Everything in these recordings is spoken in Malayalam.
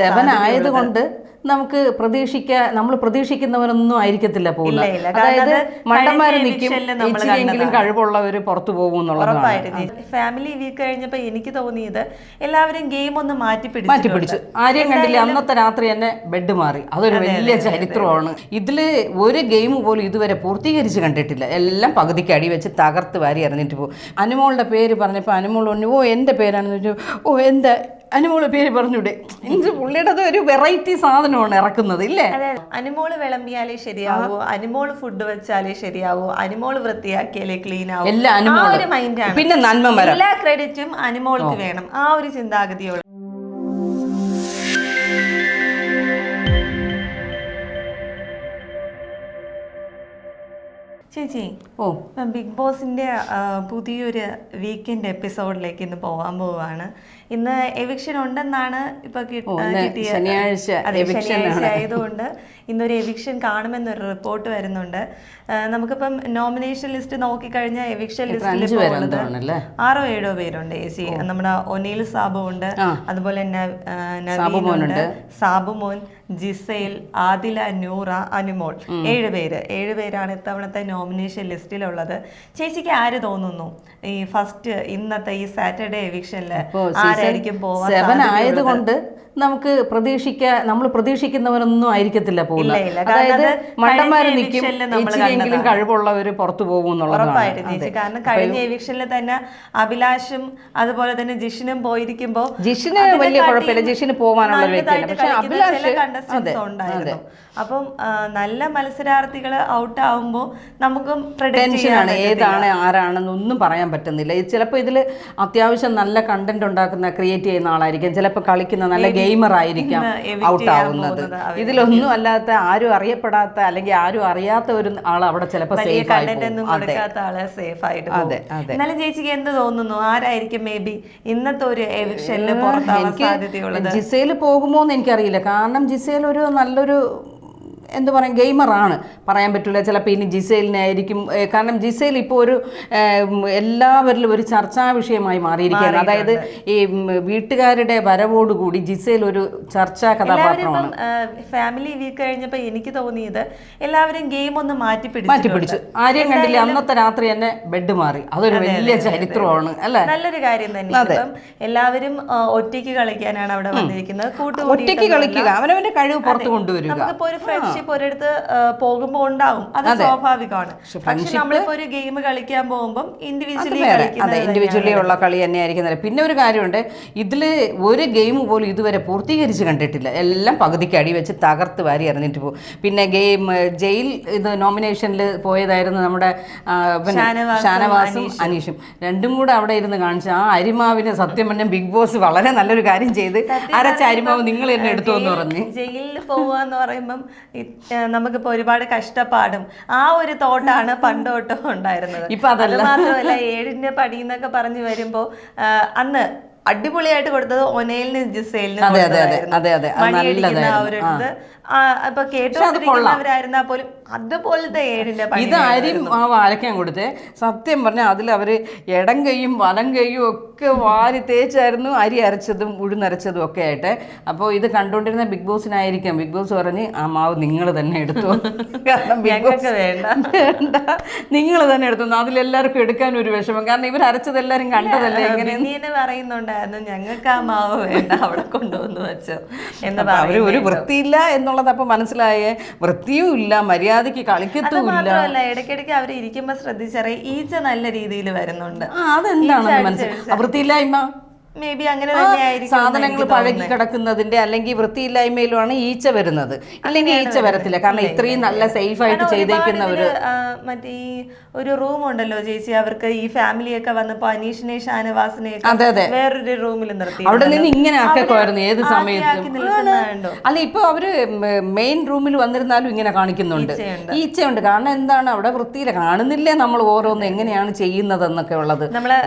7 ആയതുകൊണ്ട് നമുക്ക് നമ്മൾ പ്രതീക്ഷിക്കുന്നവരൊന്നും ആയിരിക്കത്തില്ല പോകുന്നത്. അതായത് മണ്ടന്മാര് നിൽക്കും, ഇച്ചിരിയെങ്കിലും കഴിവുള്ളവർ പുറത്തു പോകും എന്നുള്ളതാണ്. ഫാമിലി വീക്ക് കഴിഞ്ഞപ്പോ എനിക്ക് തോന്നിയത് എല്ലാവരും ഗെയിം ഒന്ന് മാറ്റി പിടിച്ചു. ആരെയും കണ്ടില്ല, അന്നത്തെ രാത്രി തന്നെ ബെഡ് മാറി. അതൊരു വലിയ ചരിത്രമാണ്. ഇതില് ഒരു ഗെയിം പോലും ഇതുവരെ പൂർത്തീകരിച്ച് കണ്ടിട്ടില്ല. എല്ലാം പകുതിക്ക് അടി വെച്ച് തകർത്ത് വാരി എറിഞ്ഞിട്ട് പോകും. അനുമോളുടെ പേര് പറഞ്ഞപ്പോൾ അനുമോൾ പറഞ്ഞു, ഓ എൻ്റെ പേരാണെന്ന് വെച്ചു. ഓ എന്താ അനുമോള് പേര് പറഞ്ഞൂടെ? പുള്ളിയുടെ ഒരു വെറൈറ്റി സാധനമാണ് ഇറക്കുന്നത്, ഇല്ലേ? അനുമോള് വിളമ്പിയാലേ ശരിയാവൂ, അനുമോള് ഫുഡ് വെച്ചാലേ ശരിയാവൂ, അനുമോള് വൃത്തിയാക്കിയാലേ ക്ലീൻ ആവും. എല്ലാം മൈൻഡാണ്. പിന്നെ നന്മ എല്ലാ ക്രെഡിറ്റും അനുമോൾക്ക് വേണം. ആ ഒരു ചിന്താഗതിയോട് ചേച്ചി, ബിഗ് ബോസിന്റെ പുതിയൊരു വീക്കെൻഡ് എപ്പിസോഡിലേക്ക് ഇന്ന് പോകാൻ പോവാണ്. ഇന്ന് എവിക്ഷൻ ഉണ്ടെന്നാണ് ഇപ്പൊ കിട്ടിയ. ശനിയാഴ്ച ആയതുകൊണ്ട് ഇന്നൊരു എവിക്ഷൻ കാണുമെന്നൊരു റിപ്പോർട്ട് വരുന്നുണ്ട്. നമുക്കിപ്പം നോമിനേഷൻ ലിസ്റ്റ് നോക്കിക്കഴിഞ്ഞാൽ എവിക്ഷൻ ലിസ്റ്റിൽ 6 or 7 പേരുണ്ട് ചേച്ചി. നമ്മുടെ ഒനീൽ സാബു ഉണ്ട്, അതുപോലെ നവീനുണ്ട്, സാബുമോൻ, ജിസേൽ, ആദില, നൂറ, അനുമോൾ. 7 പേരാണ് ഇത്തവണത്തെ നോമിനേഷൻ ലിസ്റ്റിലുള്ളത്. ചേച്ചിക്ക് ആര് തോന്നുന്നു ഈ ഫസ്റ്റ് ഇന്നത്തെ ഈ സാറ്റർഡേ എവിക്ഷനില് ആരായിരിക്കും പോവാൻ? 7 ആയതുകൊണ്ട് നമുക്ക് നമ്മൾ പ്രതീക്ഷിക്കുന്നവരൊന്നും ആയിരിക്കത്തില്ല പോകുന്നത്. അതായത് മണ്ടന്മാര് നിൽക്കും, ഇച്ചിരിയെങ്കിലും കഴിവുള്ളവർ പുറത്തു പോകും എന്നുള്ളതാണ്. കാരണം കഴിഞ്ഞ എവിക്ഷനിൽ തന്നെ അഭിലാഷും അതുപോലെ തന്നെ ജിഷിനും പോയിരിക്കുമ്പോ ജിഷിന് വലിയ കുഴപ്പമില്ല, ജിഷിന് പോകാനുള്ള വ്യക്തിയല്ല. പക്ഷെ അഭിലാഷ് ഉണ്ടായിരുന്നു. അപ്പം നല്ല മത്സരാർത്ഥികള് ഔട്ട് ആവുമ്പോ നമുക്കും ടെൻഷനാണ്, ഏതാണ് ആരാണെന്നൊന്നും പറയാൻ പറ്റുന്നില്ല. ചിലപ്പോൾ ഇതിൽ അത്യാവശ്യം നല്ല കണ്ടന്റ് ഉണ്ടാക്കുന്ന ക്രിയേറ്റ് ചെയ്യുന്ന ആളായിരിക്കും, ചിലപ്പോൾ കളിക്കുന്ന നല്ല ഗെയിമർ ആയിരിക്കാം ഔട്ട് ആവുന്നത്. ഇതിലൊന്നും അല്ലാത്ത ആരും അറിയപ്പെടാത്ത അല്ലെങ്കിൽ ആരും അറിയാത്ത ഒരു ആൾ അവിടെ ചിലപ്പോൾ സേഫ് ആയിട്ട്. എന്നാലും ചേച്ചിക്ക് എന്ത് തോന്നുന്നു, ആരായിരിക്കും മേ ബി ഇന്നത്തെ ഒരു എവിക്ഷനിൽ പുറത്താവാൻ സാധ്യതയുള്ളത്? ജിസേൽ പോകുമോ എന്ന് എനിക്കറിയില്ല. കാരണം ജിസേൽ ഒരു നല്ലൊരു എന്താ പറയുക, ഗെയിമറാണ്, പറയാൻ പറ്റില്ല. ചിലപ്പോൾ ഇനി ജിസേലിനായിരിക്കും. കാരണം ജിസേൽ ഇപ്പോൾ ഒരു എല്ലാവരിലും ഒരു ചർച്ചാ വിഷയമായി മാറിയിരിക്കുകയാണ്. അതായത് ഈ വീട്ടുകാരുടെ വരവോടുകൂടി ജിസേൽ ഒരു ചർച്ചാ കഥാപാത്രമാണ്. ഫാമിലി വീക്ക് കഴിഞ്ഞപ്പോൾ എനിക്ക് തോന്നിയത് എല്ലാവരും ഗെയിം ഒന്ന് മാറ്റി പിടിച്ചു. ആരെയും കണ്ടില്ല, അന്നത്തെ രാത്രി തന്നെ ബെഡ് മാറി. അതൊരു വലിയ ചരിത്രമാണ്, അല്ലേ? നല്ലൊരു കാര്യം തന്നെ. എല്ലാവരും ഒറ്റയ്ക്ക് കളിക്കാനാണ് അവിടെ വന്നിരിക്കുന്നത്. ഒറ്റയ്ക്ക് കളിക്കുക, അവനവന്റെ കഴിവ് പുറത്തു കൊണ്ടുവരിക. നമുക്കിപ്പോ ഒരു ഫ്രണ്ട്ഷിപ്പ് ഒരിടത്ത് പോകുമ്പോ ഉണ്ടാവും, അത് സ്വാഭാവികമാണ്. പക്ഷെ നമ്മളിപ്പോ ഒരു ഗെയിം കളിക്കാൻ പോകുമ്പോൾ ഇൻഡിവിജ്വലി ഉള്ള കളി തന്നെയായിരിക്കും. പിന്നെ ഒരു കാര്യമുണ്ട്, ഇതില് ഒരു ഗെയിം പോലും ഇതുവരെ പൂർത്തീകരിച്ച് കണ്ടിട്ടില്ല. എല്ലാം പകുതിക്ക് അടി വെച്ച് തകർത്ത് വാരി എറിഞ്ഞിട്ട് പോകും. പിന്നെ ജയിൽ ഇത് നോമിനേഷനിൽ പോയതായിരുന്നു നമ്മുടെ ഷാനവാസും അനീഷും. രണ്ടും കൂടെ അവിടെ ഇരുന്ന് കാണിച്ചു. ആ അരിമാവിന് സത്യം പറഞ്ഞാൽ ബിഗ് ബോസ് വളരെ നല്ലൊരു കാര്യം ചെയ്ത്, അരച്ച അരിമാവ് നിങ്ങൾ തന്നെ എടുത്തു എന്ന് പറഞ്ഞ്. ജയിലിൽ പോവാന്ന് പറയുമ്പം നമുക്കിപ്പോ ഒരുപാട് കഷ്ടപ്പാടും ആ ഒരു തോട്ടാണ് പണ്ട് തൊട്ടും ഉണ്ടായിരുന്നത്. അത് മാത്രമല്ല, 7ന്റെ പടി എന്നൊക്കെ പറഞ്ഞു വരുമ്പോ അന്ന് അടിപൊളിയായിട്ട് കൊടുത്തത് ഒനേലിന് ജിസേലിന് മണിയടിക്കുന്ന അവരടുത്ത് ഇപ്പൊ കേട്ടുകൊണ്ടിരിക്കുന്നവരായിരുന്നാ പോലും അതുപോലത്തെ 7ന്റെ പടി. ഇത് അരിയും ആ വാരക്കാൻ കൊടുത്തേ. സത്യം പറഞ്ഞാൽ അതിൽ അവര് ഇടം കൈയും വലം കൈയും ഒക്കെ വാരി തേച്ചായിരുന്നു അരി അരച്ചതും ഉഴുന്നരച്ചതും ഒക്കെ ആയിട്ട്. അപ്പോൾ ഇത് കണ്ടുകൊണ്ടിരുന്ന ബിഗ് ബോസിനായിരിക്കാം. ബിഗ് ബോസ് പറഞ്ഞ് ആ മാവ് നിങ്ങൾ തന്നെ എടുത്തു, കാരണം ഞങ്ങൾക്ക് വേണ്ട, നിങ്ങൾ തന്നെ എടുത്തു. അതിലെല്ലാവർക്കും എടുക്കാൻ ഒരു വിഷമം, കാരണം ഇവർ അരച്ചതെല്ലാരും കണ്ടതല്ലേ. എങ്ങനെ പറയുന്നുണ്ടായിരുന്നു, ഞങ്ങൾക്ക് ആ മാവ് വേണ്ട, അവിടെ കൊണ്ടുവന്ന് വെച്ചോ എന്ന് അവര് ഒരു വൃത്തിയില്ല എന്നുള്ളത് അപ്പൊ മനസ്സിലായേ. വൃത്തിയും ഇല്ല, മര്യാദക്ക് കളിക്കത്തുമില്ല. ഇടയ്ക്കിടയ്ക്ക് അവർ ഇരിക്കുമ്പോ ശ്രദ്ധിച്ചറിയ ഈച്ച നല്ല രീതിയിൽ വരുന്നുണ്ട്. അതെന്താണെന്ന് മനസ്സിലായി. വൃത്തിയില്ലായ്മ മേ ബി അങ്ങനെ തന്നെയായിരിക്കും. സാധനങ്ങൾ പഴകി കിടക്കുന്നതിന്റെ അല്ലെങ്കിൽ വൃത്തിയില്ലായ്മയിലുമാണ് ഈച്ച വരുന്നത്. അല്ലെങ്കിൽ ഈച്ച വരത്തില്ല, കാരണം ഇത്രയും നല്ല സേഫ് ആയിട്ട് ചെയ്തേക്കുന്നവര്. മറ്റേ ഈ ഒരു റൂം ഉണ്ടല്ലോ ചേച്ചി, അവർക്ക് ഈ ഫാമിലിയൊക്കെ വന്നപ്പോ അനീഷിനെ ഷാനവാസിനെ വേറൊരു റൂമിൽ നിർത്തി അവിടെ നിന്ന് ഇങ്ങനെ ആക്കുമായിരുന്നു ഏത് സമയത്തും. അല്ല, ഇപ്പൊ അവര് മെയിൻ റൂമിൽ വന്നിരുന്നാലും ഇങ്ങനെ കാണിക്കുന്നുണ്ട്, ഈച്ചയുണ്ട്. കാരണം എന്താണ്, അവിടെ വൃത്തിയില്ല, കാണുന്നില്ലേ നമ്മൾ ഓരോന്ന് എങ്ങനെയാണ് ചെയ്യുന്നതെന്നൊക്കെ ഉള്ളത്. നമ്മള്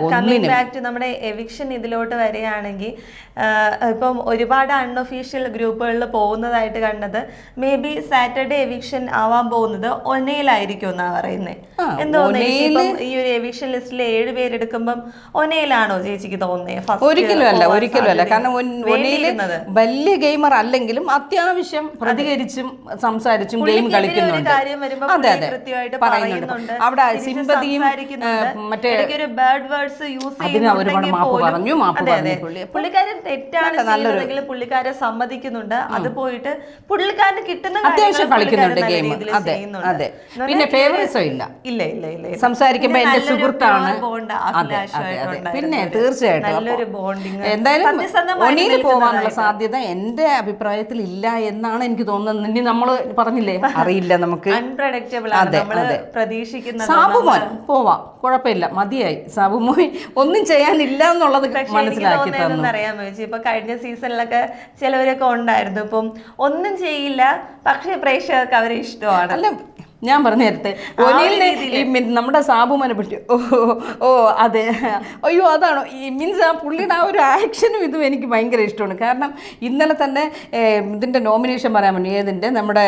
നമ്മുടെ എവിക്ഷൻ ഇതിലോട്ട് വരികയാണെങ്കിൽ ഇപ്പം ഒരുപാട് അൺഒഫീഷ്യൽ ഗ്രൂപ്പുകളിൽ പോകുന്നതായിട്ട് കണ്ടത് മേ ബി സാറ്റർഡേ എവിക്ഷൻ ആവാൻ പോകുന്നത് ഒനയിലായിരിക്കും എന്നാ പറയുന്നത്. എന്തോ ഇപ്പം ഈ ഒരു എവിക്ഷൻ ലിസ്റ്റിൽ 7 പേരെടുക്കുമ്പം ഒനയിലാണോ ചേച്ചിക്ക് തോന്നുന്നത്? ഒരിക്കലും അല്ല. കാരണം ഒനയില് വലിയ ഗെയിമർ അല്ലെങ്കിലും അത്യാവശ്യം പ്രതികരിച്ചും സംസാരിച്ചും ഗെയിം കളിക്കുന്നുണ്ട്. അതെ പറയുന്നുണ്ട്. അവിടെ സിമ്പതിയും മറ്റേ അതിന് ഒരുപാട് മാപ്പ് പറഞ്ഞു. പുള്ളിക്കാരൻ തെറ്റാണ് ചെയ്യുന്നതെങ്കിൽ പുള്ളിക്കാരെ സമ്മതിക്കുന്നുണ്ട്. അത് പോയിട്ട് പുള്ളിക്കാരന് കിട്ടുന്ന അത്യാവശ്യം കളിക്കുന്നുണ്ട് ഗെയിം. അതെ. പിന്നെ ഫേവറിസം ഇല്ല. സംസാരിക്കുമ്പോ എന്റെ സുഹൃത്താണ്. പിന്നെ തീർച്ചയായിട്ടും എന്തായാലും ഒനിയിൽ പോകാനുള്ള സാധ്യത എന്റെ അഭിപ്രായത്തിൽ ഇല്ല എന്നാണ് എനിക്ക് തോന്നുന്നത്. ഇനി നമ്മള് പറഞ്ഞില്ലേ, അറിയില്ല നമുക്ക്. സാബുമോൻ പോവാം, കുഴപ്പമില്ല, മതിയായി. സാബുമോൻ ഒന്നും ചെയ്യാനില്ല എന്നുള്ളത് മനസ്സിലാക്കി തന്നു. അറിയാമോ ചേച്ചി, ഇപ്പൊ കഴിഞ്ഞ സീസണിലൊക്കെ ചിലവരൊക്കെ ഉണ്ടായിരുന്നു, ഇപ്പം ഒന്നും ചെയ്യില്ല പക്ഷെ പ്രേക്ഷകർക്ക് അവരെ ഇഷ്ടമാണ്. അല്ല, ഞാൻ പറഞ്ഞു നേരത്തെ നമ്മുടെ സാബുമനെ പറ്റി അതെ, അയ്യോ അതാണോ മീൻസ് ആ പുള്ളിയുടെ ആ ഒരു ആക്ഷനും ഇതും എനിക്ക് ഭയങ്കര ഇഷ്ടമാണ്. കാരണം ഇന്നലെ തന്നെ ഇതിൻ്റെ നോമിനേഷൻ പറയാൻ വേണ്ടി ഏതിൻ്റെ നമ്മുടെ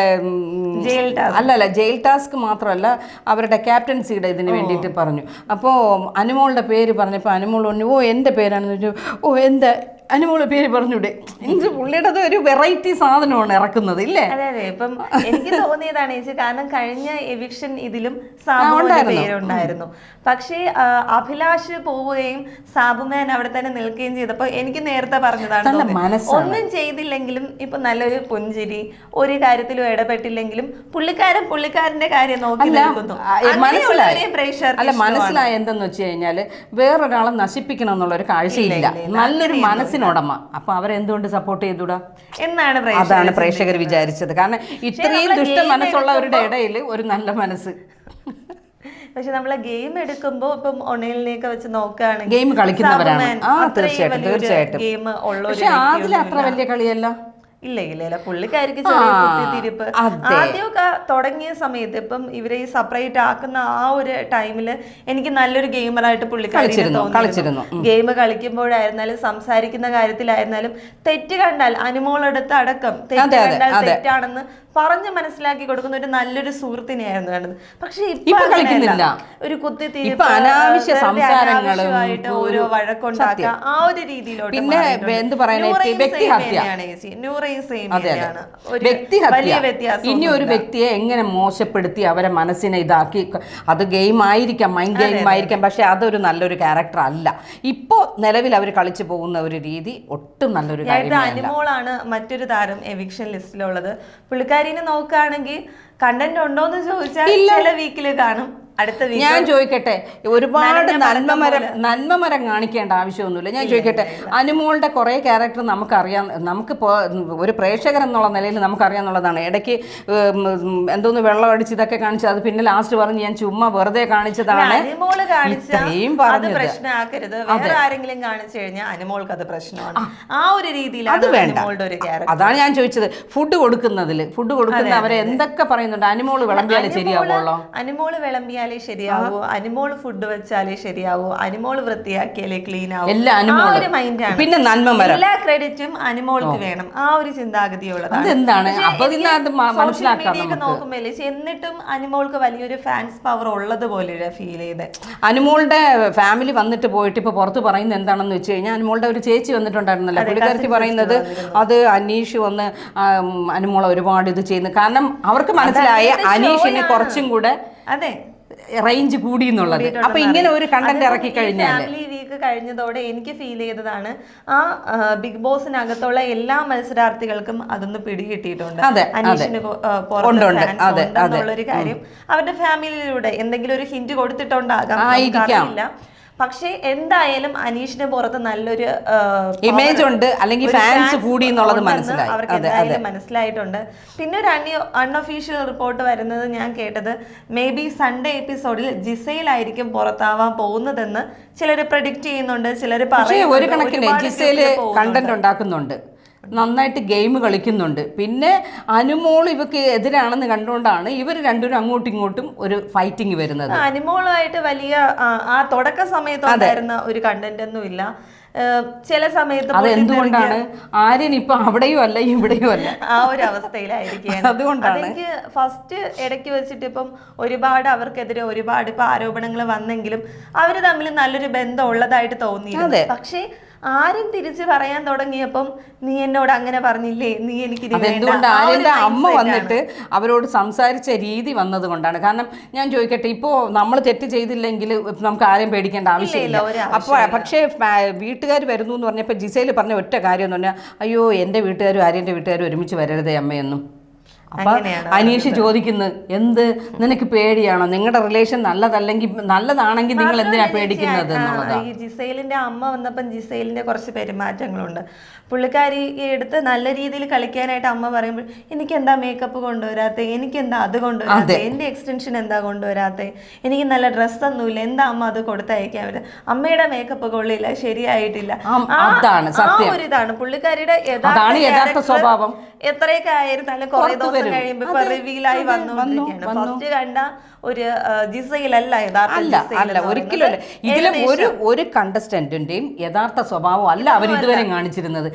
ജയിൽ ടാസ്ക് മാത്രമല്ല അവരുടെ ക്യാപ്റ്റൻസിയുടെ ഇതിന് വേണ്ടിയിട്ട് പറഞ്ഞു. അപ്പോൾ അനുമോളുടെ പേര് പറഞ്ഞപ്പോൾ അനുമോൾ പറഞ്ഞു എൻ്റെ പേരാണെന്ന് ചോദിച്ചു. എന്താ അനുമോള് പേര് പറഞ്ഞൂടെ? മീൻസ് പുള്ളിയുടെ ഒരു വെറൈറ്റി സാധനമാണ് ഇറക്കുന്നത് ഇല്ലേ? അതെ. ഇപ്പം എനിക്ക് തോന്നിയതാണ് ചേച്ചി, കാരണം കഴിഞ്ഞ എവിക്ഷൻ ഇതിലും സാബുവിന്റെ പേരുണ്ടായിരുന്നു. പക്ഷേ അഭിലാഷ് പോവുകയും സാബുമാൻ അവിടെ തന്നെ നിൽക്കുകയും ചെയ്തപ്പോൾ എനിക്ക് നേരത്തെ പറഞ്ഞതാണ്, ഒന്നും ചെയ്തില്ലെങ്കിലും ഇപ്പൊ നല്ലൊരു പുഞ്ചിരി, ഒരു കാര്യത്തിലും ഇടപെട്ടില്ലെങ്കിലും പുള്ളിക്കാരന്റെ കാര്യം നോക്കി നിൽക്കുന്നു. മനസ്സിലായ എന്തെന്ന് വെച്ച് കഴിഞ്ഞാല് വേറൊരാളെ നശിപ്പിക്കണം എന്നുള്ളൊരു കാഴ്ചയില്ല, നല്ലൊരു മനസ്സിനുടമ. അപ്പൊ അവരെന്തുകൊണ്ട് സപ്പോർട്ട് ചെയ്തൂടാ എന്നാണ് അതാണ് പ്രേക്ഷകർ വിചാരിച്ചത്. കാരണം ഇത്രയും ദുഷ്ട മനസ്സുള്ളവരുടെ ഇടയിൽ ഒരു നല്ല മനസ്സ്. പക്ഷെ നമ്മളെ ഗെയിം എടുക്കുമ്പോ ഇപ്പം ഒണയിലിനെയൊക്കെ വെച്ച് നോക്കുകയാണെങ്കിൽ ഗെയിം കളിക്കുന്നവരാണ്. തീർച്ചയായിട്ടും ഗെയിം ഉള്ള, പക്ഷെ അതിൽ അത്ര വലിയ കളിയല്ല. ഇല്ല പുള്ളിക്കാർക്ക് ചെറിയ കുത്തിത്തിരിപ്പ്. ആദ്യമൊക്കെ തുടങ്ങിയ സമയത്ത് ഇപ്പം ഇവരെ ഈ സെപ്പറേറ്റ് ആക്കുന്ന ആ ഒരു ടൈമില് എനിക്ക് നല്ലൊരു ഗെയിമറായിട്ട് പുള്ളിക്കാരി തോന്നിയിരുന്നു. ഗെയിം കളിക്കുമ്പോഴായിരുന്നാലും സംസാരിക്കുന്ന കാര്യത്തിലായിരുന്നാലും തെറ്റ് കണ്ടാൽ അനുമോളെടുത്ത് അടക്കം തെറ്റ് കണ്ടാൽ തെറ്റാണെന്ന് പറഞ്ഞ് മനസ്സിലാക്കി കൊടുക്കുന്ന ഒരു നല്ലൊരു സുഹൃത്തിനെയായിരുന്നു കണ്ടത്. പക്ഷെ ഇപ്പൊ കളിക്കുന്നില്ല, ഒരു കുത്തിത്തിരിപ്പ്, അനാവശ്യമായിട്ട് ഓരോ വഴക്കുണ്ടാക്കുക, ആ ഒരു രീതിയിലോട്ട്. പിന്നെ എന്ത് പറയുന്നത്, ഇനി ഒരു വ്യക്തിയെ എങ്ങനെ മോശപ്പെടുത്തി അവരെ മനസ്സിനെ ഇതാക്കി, അത് ഗെയിം ആയിരിക്കാം, മൈൻഡ് ഗെയിം ആയിരിക്കാം, പക്ഷെ അതൊരു നല്ലൊരു ക്യാരക്ടർ അല്ല. ഇപ്പോ നിലവിൽ അവർ കളിച്ചു പോകുന്ന ഒരു രീതി ഒട്ടും നല്ലൊരു കാര്യമല്ല. അനുമോളാണ് മറ്റൊരു താരം എവിക്ഷൻ ലിസ്റ്റിലുള്ളത്. പുള്ളിക്കാരിനെ നോക്കുകയാണെങ്കിൽ കണ്ടന്റ് ഉണ്ടോന്ന് ചോദിച്ചാൽ ചില വീക്കില് കാണും. ഞാൻ ചോദിക്കട്ടെ, ഒരുപാട് നന്മമരം കാണിക്കേണ്ട ആവശ്യമൊന്നുമില്ല. ഞാൻ ചോദിക്കട്ടെ, അനുമോളുടെ കുറേ ക്യാരക്ടർ നമുക്കറിയാം, നമുക്കിപ്പോൾ ഒരു പ്രേക്ഷകർ എന്നുള്ള നിലയിൽ നമുക്കറിയാന്നുള്ളതാണ്. ഇടയ്ക്ക് എന്തോന്ന് വെള്ളം അടിച്ച് ഇതൊക്കെ കാണിച്ചു, അത് പിന്നെ ലാസ്റ്റ് പറഞ്ഞ് ഞാൻ ചുമ്മാ വെറുതെ കാണിച്ചതാണ് ഇത്രയും പറഞ്ഞത്. ആരെങ്കിലും കാണിച്ചു കഴിഞ്ഞാൽ അനുമോൾക്ക് അത് പ്രശ്നമാണ്. ആ ഒരു രീതിയിൽ അത് വേണ്ട. അതാണ് ഞാൻ ചോദിച്ചത്. ഫുഡ് കൊടുക്കുന്ന അവരെ എന്തൊക്കെ പറയുന്നുണ്ട്, അനുമോള് വിളമ്പിയാലേ ശരിയാവുള്ളൂ, അനുമോള് വിളമ്പിയാലേ ശരിയാവൂ, അനുമോള് ഫുഡ് വെച്ചാലേ ശരിയാവൂ, അനുമോള് വൃത്തിയാക്കിയാലേ ക്ലീൻ ആവും, ആ ഒരു മൈൻഡാണ്. പിന്നെ നന്മമരം, എല്ലാ ക്രെഡിറ്റും അനുമോൾക്ക് വേണം, ആ ഒരു ചിന്താഗതിയുള്ളതാണ്. നോക്കുമ്പോ എന്നിട്ടും അനുമോൾക്ക് വലിയൊരു ഫാൻസ് പവർ ഉള്ളതുപോലെ ഫീൽ ചെയ്ത്. അനുമോളുടെ ഫാമിലി വന്നിട്ട് പോയിട്ട് ഇപ്പൊ പുറത്ത് പറയുന്നത് എന്താണെന്ന് വെച്ച് കഴിഞ്ഞാൽ, അനുമോളുടെ ഒരു ചേച്ചി വന്നിട്ടുണ്ടായിരുന്നല്ലോ, പുള്ളിക്കാരത്തി പറയുന്നത് അത് അനീഷ് വന്ന് അനുമോളെ ഒരുപാട് ഇത് ചെയ്യുന്നു. കാരണം അവർക്ക് മനസ്സിലായ അനീഷിന് കുറച്ചും കൂടെ റേഞ്ച് കൂടി എന്നുള്ളത്. അപ്പൊ ഇങ്ങനെ ഒരു കണ്ടന്റ് ഇറക്കി കഴിഞ്ഞാൽ ഫാമിലി വീക്ക് കഴിഞ്ഞതോടെ എനിക്ക് ഫീൽ ചെയ്തതാണ്, ആ ബിഗ് ബോസിനകത്തുള്ള എല്ലാ മത്സരാർത്ഥികൾക്കും അതൊന്ന് പിടികിട്ടിയിട്ടുണ്ട്. അനീഷിന് പുറത്തുള്ളൊരു കാര്യം അവരുടെ ഫാമിലിയിലൂടെ എന്തെങ്കിലും ഒരു ഹിന്റ് കൊടുത്തിട്ടുണ്ടാകാം, അറിയില്ല. പക്ഷേ എന്തായാലും അനീഷിന് പുറത്ത് നല്ലൊരു ഇമേജ് ഉണ്ട്, അല്ലെങ്കിൽ ഫാൻസ് കൂടി എന്നുള്ളത് അവർക്ക് എന്തായാലും മനസ്സിലായിട്ടുണ്ട്. പിന്നെ ഒരു അൺഒഫീഷ്യൽ റിപ്പോർട്ട് വരുന്നത് ഞാൻ കേട്ടത്, മേ ബി സൺഡേ എപ്പിസോഡിൽ ജിസയിലായിരിക്കും പുറത്താവാൻ പോകുന്നതെന്ന് ചിലര് പ്രഡിക്റ്റ് ചെയ്യുന്നുണ്ട്. ചിലര് ഒരു കണക്കിന് ജിസയില് കണ്ടന്റ് ഉണ്ടാക്കുന്നുണ്ട്, നന്നായിട്ട് ഗെയിം കളിക്കുന്നുണ്ട്. പിന്നെ അനുമോൾ ഇവക്ക് എതിരാണെന്ന് കണ്ടുകൊണ്ടാണ് ഇവർ രണ്ടുപേരും അങ്ങോട്ടും ഇങ്ങോട്ടും ഒരു ഫൈറ്റിംഗ് വരുന്നത്. അനുമോളുമായിട്ട് വലിയ ആ തുടക്ക സമയത്ത് ഉണ്ടായിരുന്ന ഒരു കണ്ടന്റ് ഒന്നും ഇല്ല. ചില സമയത്ത് അതെന്തുകൊണ്ടാണ് ആര്യൻ ഇപ്പൊ അവിടെയും അല്ല ഇവിടെയും അല്ല ആ ഒരു അവസ്ഥയിലായിരിക്കുകയാണ്. അതുകൊണ്ടാണ് അതെനിക്ക് ഫസ്റ്റ് ഇടയ്ക്ക് വെച്ചിട്ട് ഇപ്പം ഒരുപാട് അവർക്കെതിരെ ഒരുപാട് ഇപ്പൊ ആരോപണങ്ങൾ വന്നെങ്കിലും അവര് തമ്മിൽ നല്ലൊരു ബന്ധം ഉള്ളതായിട്ട് തോന്നിയിരുന്നു. പക്ഷേ ആരും തിരിച്ചു പറയാൻ തുടങ്ങിയപ്പം നീ എന്നോട് അങ്ങനെ പറഞ്ഞില്ലേ, നീ എനിക്ക് അതെന്തുകൊണ്ട് ആര്യന്റെ അമ്മ വന്നിട്ട് അവരോട് സംസാരിച്ച രീതി വന്നത് കൊണ്ടാണ്. കാരണം ഞാൻ ചോദിക്കട്ടെ, ഇപ്പോ നമ്മൾ തെറ്റ് ചെയ്തില്ലെങ്കിൽ നമുക്ക് ആരെയും പേടിക്കേണ്ട ആവശ്യമില്ല. അപ്പോൾ പക്ഷേ വീട്ടുകാർ വരുന്നു എന്ന് പറഞ്ഞപ്പോൾ ജിസയിൽ പറഞ്ഞ ഒറ്റ കാര്യം എന്ന് പറഞ്ഞാൽ, അയ്യോ എൻ്റെ വീട്ടുകാരും ആര്യൻ്റെ വീട്ടുകാരും ഒരുമിച്ച് വരരുതേ അമ്മയെന്നും. അപ്പൊ അനീഷ് ചോദിക്കുന്നു, എന്ത് നിനക്ക് പേടിയാണോ? നിങ്ങളുടെ റിലേഷൻ നല്ലതാണെങ്കിൽ നിങ്ങൾ എന്തിനാ പേടിക്കുന്നത് എന്നുള്ളത്. ഈ ജിസൈലിന്റെ അമ്മ വന്നപ്പം ജിസൈലിന്റെ കുറച്ച് പെരുമാറ്റങ്ങളുണ്ട്. പുള്ളിക്കാരി എടുത്ത് നല്ല രീതിയിൽ കളിക്കാനായിട്ട് അമ്മ പറയുമ്പോൾ എനിക്ക് എന്താ മേക്കപ്പ് കൊണ്ടുവരാത്തെ, എനിക്ക് എന്താ അത് കൊണ്ടുവരാത്തെ, എന്റെ എക്സ്റ്റൻഷൻ എന്താ കൊണ്ടുവരാത്തെ, എനിക്ക് നല്ല ഡ്രസ്സൊന്നുമില്ല, എന്താ അമ്മ അത് കൊടുത്തയക്കാൻ പറ്റും, അമ്മയുടെ മേക്കപ്പ് കൊള്ളില്ല, ശരിയായിട്ടില്ല. ആ ഒരു ഇതാണ് പുള്ളിക്കാരിയുടെ യഥാർത്ഥ സ്വഭാവം. എത്രയൊക്കെ ആയിരുന്നാലും കുറെ ദിവസം കഴിയുമ്പോ ഇപ്പൊ റിവീലായി വന്നുകൊണ്ടിരിക്കുകയാണ്. ഫസ്റ്റ് കണ്ട ഒരു ജിസയിലല്ല അല്ല ഒരിക്കലും അല്ല. ഇതിലെ ഒരു കണ്ടസ്റ്റന്റിന്റെയും യഥാർത്ഥ സ്വഭാവം അല്ല അവർ ഇതുവരെ കാണിച്ചിരുന്നത്.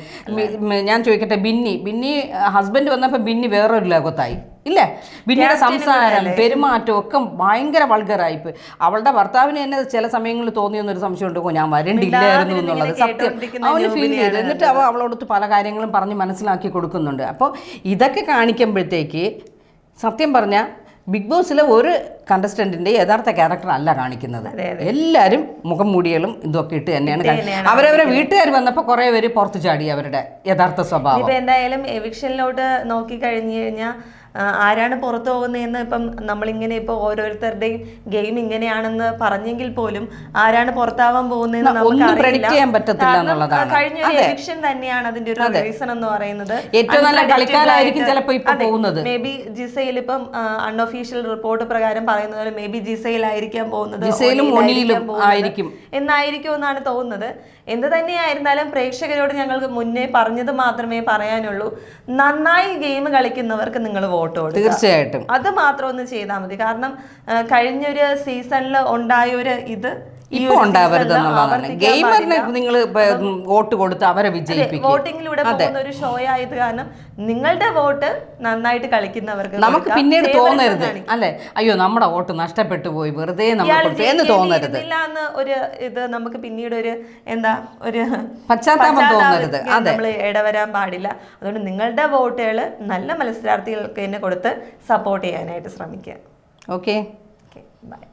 ഞാൻ ചോദിക്കട്ടെ, ബിന്നി ഹസ്ബൻഡ് വന്നപ്പോ ബിന്നി വേറൊരു ലോകത്തായി ഇല്ലേ? ബിന്നിയുടെ സംസാരം പെരുമാറ്റം ഒക്കെ ഭയങ്കര വൾഗറായിപ്പോയി. അവളുടെ ഭർത്താവിന് തന്നെ ചില സമയങ്ങളിൽ തോന്നിയെന്നൊരു സംശയമുണ്ട്, ഞാൻ വരണ്ടില്ലായിരുന്നു എന്നുള്ളത് സത്യം അവന് ഫീൽ ചെയ്തു. എന്നിട്ട് അവളോടൊത്ത് പല കാര്യങ്ങളും പറഞ്ഞ് മനസ്സിലാക്കി കൊടുക്കുന്നുണ്ട്. അപ്പോൾ ഇതൊക്കെ കാണിക്കുമ്പോഴത്തേക്ക് സത്യം പറഞ്ഞാൽ ബിഗ് ബോസിലെ ഒരു കണ്ടസ്റ്റന്റിന്റെ യഥാർത്ഥ ക്യാരക്ടർ അല്ല കാണിക്കുന്നത്. എല്ലാവരും മുഖം മൂടികളും ഇതൊക്കെ ഇട്ട് തന്നെയാണ്. അവരവരെ വീട്ടുകാർ വന്നപ്പോൾ കുറെ പേര് പുറത്തു ചാടി അവരുടെ യഥാർത്ഥ സ്വഭാവം. ഇപ്പൊ എന്തായാലും എവിക്ഷനിലോട്ട് നോക്കി കഴിഞ്ഞു കഴിഞ്ഞാൽ ആരാണ് പുറത്തു പോകുന്നതെന്ന് ഇപ്പം നമ്മളിങ്ങനെ ഇപ്പോൾ ഓരോരുത്തരുടെയും ഗെയിം ഇങ്ങനെയാണെന്ന് പറഞ്ഞെങ്കിൽ പോലും ആരാണ് പുറത്താവാൻ പോകുന്നതെന്ന് നമുക്ക് കഴിഞ്ഞ ഒരു എവിക്ഷൻ തന്നെയാണ് അതിന്റെ ഒരു റീസൺ എന്ന് പറയുന്നത്. ഏറ്റവും നല്ല കളിക്കാരായിരിക്കും ചിലപ്പോൾ ഇപ്പൊ പോകുന്നത്. മേ ബി ജിസയിൽ ഇപ്പം അൺഒഫീഷ്യൽ റിപ്പോർട്ട് പ്രകാരം പറയുന്നത് പോലെ മേ ബി ജിസയിലായിരിക്കാൻ പോകുന്നത്, എന്നായിരിക്കും എന്നാണ് തോന്നുന്നത്. എന്ത് തന്നെയായിരുന്നാലും പ്രേക്ഷകരോട് ഞങ്ങൾക്ക് മുന്നേ പറഞ്ഞത് മാത്രമേ പറയാനുള്ളൂ, നന്നായി ഗെയിം കളിക്കുന്നവർക്ക് നിങ്ങൾ വോട്ട് കൊടുക്കുക. തീർച്ചയായിട്ടും അത് മാത്രം ഒന്ന് ചെയ്താൽ മതി. കാരണം കഴിഞ്ഞൊരു സീസണിൽ ഉണ്ടായ ഒരു ഇത് ഇപ്പൊ ഉണ്ടാവരുത് എന്നുള്ളതാണ്. ഗെയിമറിന് നിങ്ങൾ വോട്ട് കൊടുത്ത് അവരെ വിജയിപ്പിക്കും. വോട്ടിങ്ങിലൂടെ പോകുന്ന ഒരു ഷോ ആയത് കാരണം നിങ്ങളുടെ വോട്ട് നന്നായിട്ട് കളിക്കുന്നവർക്ക് നമുക്ക് പിന്നീട് തോന്നരുത് അല്ലെ, അയ്യോ നമ്മുടെ വോട്ട് നഷ്ടപ്പെട്ടു പോയി വെറുതെ എന്ന് തോന്നരുത്. ഒരു ഇത് നമുക്ക് പിന്നീട് ഒരു എന്താ ഒരു പശ്ചാത്താപം തോന്നരുത്. നമ്മൾ ഇടവരാൻ പാടില്ല. അതുകൊണ്ട് നിങ്ങളുടെ വോട്ടുകൾ നല്ല മത്സരാർത്ഥികൾക്ക് തന്നെ കൊടുത്ത് സപ്പോർട്ട് ചെയ്യാനായിട്ട് ശ്രമിക്കുക. Okay, by.